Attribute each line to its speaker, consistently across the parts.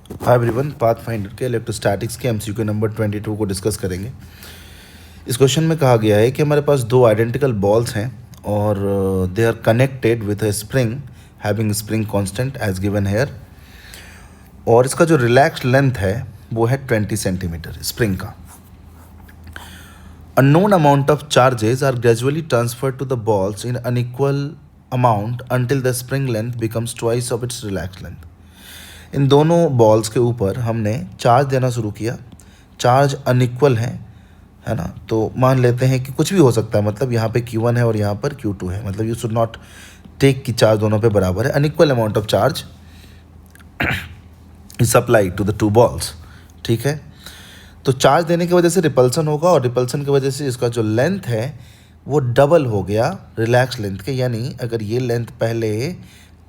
Speaker 1: Hi everyone, pathfinder के electrostatics के MCQ number 22 को डिस्कस करेंगे। इस क्वेश्चन में कहा गया है कि हमारे पास दो आइडेंटिकल बॉल्स हैं और they are connected with a spring having spring constant as given here, और इसका जो रिलैक्स लेंथ है वो है 20 सेंटीमीटर स्प्रिंग का। Unknown amount of charges are gradually transferred to the balls in unequal amount until the spring length becomes twice of its relaxed length. इन दोनों balls के ऊपर हमने चार्ज देना शुरू किया। चार्ज अनइक्वल है ना, तो मान लेते हैं कि कुछ भी हो सकता है, मतलब यहाँ पे Q1 है और यहाँ पर Q2 है, मतलब यू शुड नॉट टेक कि चार्ज दोनों पे बराबर है। Unequal amount of charge is supplied to the two balls, ठीक है। तो चार्ज देने की वजह से रिपल्सन होगा और रिपल्सन की वजह से इसका जो लेंथ है वो डबल हो गया रिलैक्स लेंथ के, यानी अगर ये लेंथ पहले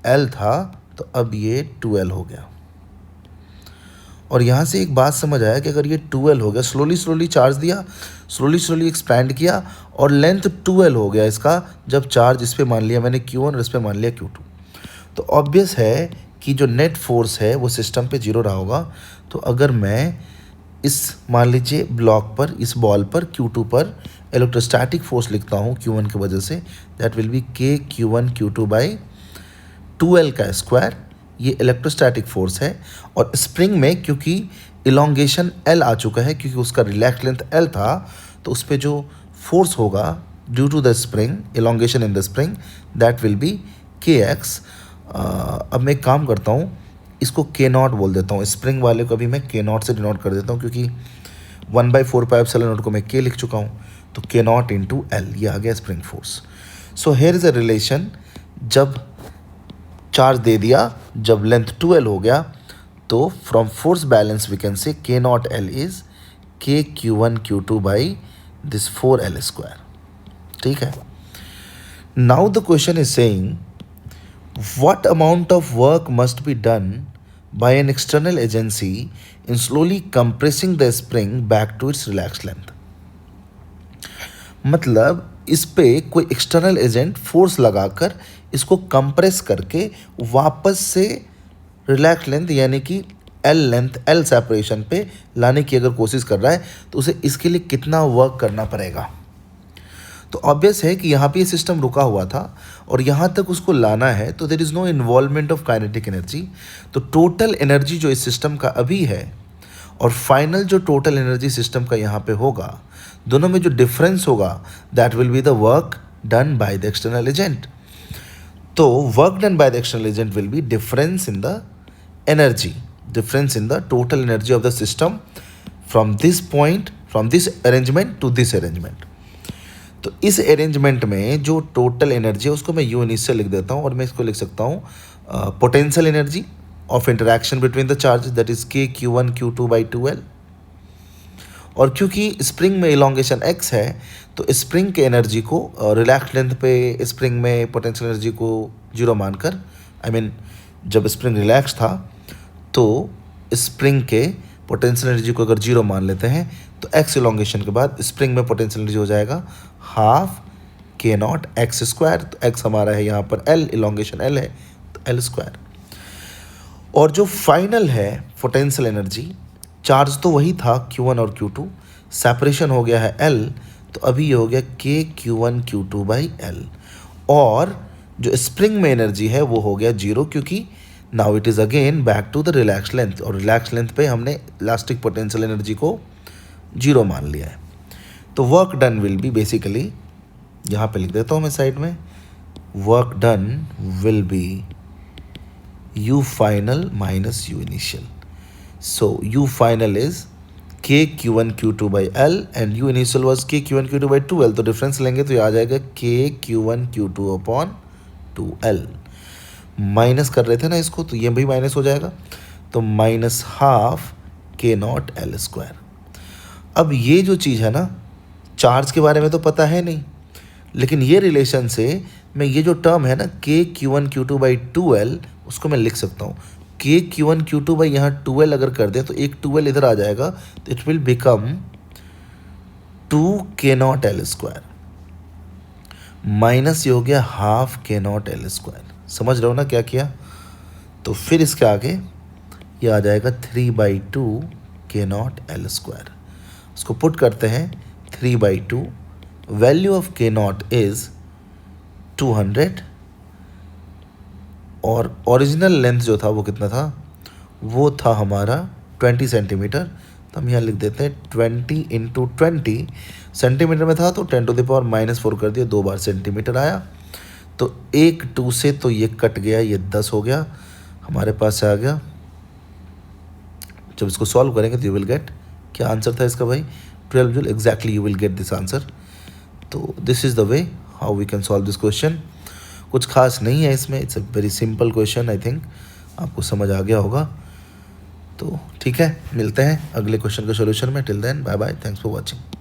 Speaker 1: L था तो अब ये 2L हो गया। और यहाँ से एक बात समझ आया कि अगर ये 2L हो गया, स्लोली चार्ज दिया, स्लोली एक्सपैंड किया और लेंथ 2L हो गया इसका, जब चार्ज इस पर मान लिया मैंने Q1 और इस पर मान लिया Q2, तो ऑब्वियस है कि जो नेट फोर्स है वो सिस्टम पे 0 रहा होगा। तो अगर मैं इस मान लीजिए ब्लॉक पर, इस बॉल पर Q2 पर इलेक्ट्रोस्टैटिक फोर्स लिखता हूँ Q1 की वजह से, that will B K Q1 Q2 by 2L का स्क्वायर। ये इलेक्ट्रोस्टैटिक फोर्स है। और स्प्रिंग में क्योंकि इलोंगेशन L आ चुका है, क्योंकि उसका रिलैक्स लेंथ L था, तो उस पर जो फोर्स होगा due to the spring, elongation in the spring, that will be KX। अब मैं एक काम करता हूँ, इसको K0 बोल देता हूँ। स्प्रिंग वाले को भी मैं K0 से डिनोट कर देता हूँ, क्योंकि 1/4πε0 को मैं K लिख चुका हूँ, तो K0 इंटू L, ये आ गया spring force. So here is a relation, जब चार्ज दे दिया, जब लेंथ 2L हो गया, तो from force balance we can say K0 L is K Q1 Q2 by this 4L square, ठीक है। Now the question is saying what amount of work must be done by an external agency in slowly compressing the spring back to its relaxed length। मतलब इस पे कोई external agent force लगाकर इसको compress करके वापस से रिलैक्स लेंथ यानी कि L सेपरेशन पे लाने की अगर कोशिश कर रहा है, तो उसे इसके लिए कितना वर्क करना पड़ेगा। तो ऑब्वियस है कि यहाँ पे ये सिस्टम रुका हुआ था और यहाँ तक उसको लाना है, तो there is no involvement of kinetic energy. तो टोटल एनर्जी जो इस सिस्टम का अभी है और फाइनल जो टोटल एनर्जी सिस्टम का यहाँ पे होगा, दोनों में जो डिफरेंस होगा that will be the work done by the external agent. तो work done by the external agent will be difference in the energy, difference in the total energy of the system from this point, from this arrangement to this arrangement. तो इस arrangement में जो total energy है उसको मैं you initial लिख देता हूँ, और मैं इसको लिख सकता हूँ potential energy of interaction between the charges, that is K Q1 Q2 by 2L। और क्योंकि स्प्रिंग में इलोंगेशन x है, तो स्प्रिंग के एनर्जी को रिलैक्स लेंथ पे स्प्रिंग में पोटेंशियल एनर्जी को 0 मानकर, आई मीन जब स्प्रिंग रिलैक्स था तो स्प्रिंग के पोटेंशियल एनर्जी को अगर 0 मान लेते हैं, तो x इलोंगेशन के बाद स्प्रिंग में पोटेंशियल एनर्जी हो जाएगा हाफ K0 x स्क्वायर। तो x हमारा है यहाँ पर L, इलोंगेशन L है तो L स्क्वायर। और जो फाइनल है पोटेंशियल एनर्जी, चार्ज तो वही था Q1 और Q2, सेपरेशन हो गया है L, तो अभी ये हो गया K Q1 Q2 by L। और जो स्प्रिंग में एनर्जी है वो हो गया 0, क्योंकि now it is again back to the relax length, और रिलैक्स लेंथ पे हमने इलास्टिक पोटेंशियल एनर्जी को 0 मान लिया है। तो work done will be basically, यहाँ पे लिख देता हूँ मैं साइड में, work done will be U final minus U initial. So U final is K Q1 Q2 by L and U initial was K Q1 Q2 by 2L। तो difference लेंगे तो ये आ जाएगा K Q1 Q2 upon 2L। Minus कर रहे थे ना इसको, तो ये भी माइनस हो जाएगा, तो minus half K0 L square. अब ये जो चीज़ है ना, चार्ज के बारे में तो पता है नहीं, लेकिन ये रिलेशन से मैं ये जो टर्म है ना K Q1 Q2 by 2L, उसको मैं लिख सकता हूँ K Q1 Q2 बाई यहाँ 2L अगर कर दें तो एक 2L इधर आ जाएगा, तो it will become 2 K0 L square minus ये हो गया हाफ K0 L स्क्वायर। समझ रहे हो ना क्या किया। तो फिर इसके आगे ये आ जाएगा 3/2 K0 L²। उसको पुट करते हैं 3/2, वैल्यू ऑफ K0 इज 200 और ओरिजिनल लेंथ जो था वो कितना था, वो था हमारा 20 सेंटीमीटर। तो हम यहाँ लिख देते हैं 20 इंटू 20 सेंटीमीटर में था तो 10⁻⁻⁴ कर दिया, 2 बार सेंटीमीटर आया। तो 1 2 से तो ये कट गया, ये 10 हो गया, हमारे पास से आ गया। जब इसको सॉल्व करेंगे तो यू विल गेट, क्या आंसर था इसका भाई, 12 joule. Exactly you will get this answer. तो this is the way how we can solve this question. कुछ खास नहीं है इसमें, it's a very simple question. I think आपको समझ आ गया होगा। तो ठीक है, मिलते हैं अगले क्वेश्चन के सॉल्यूशन में। Till then bye bye, thanks for watching.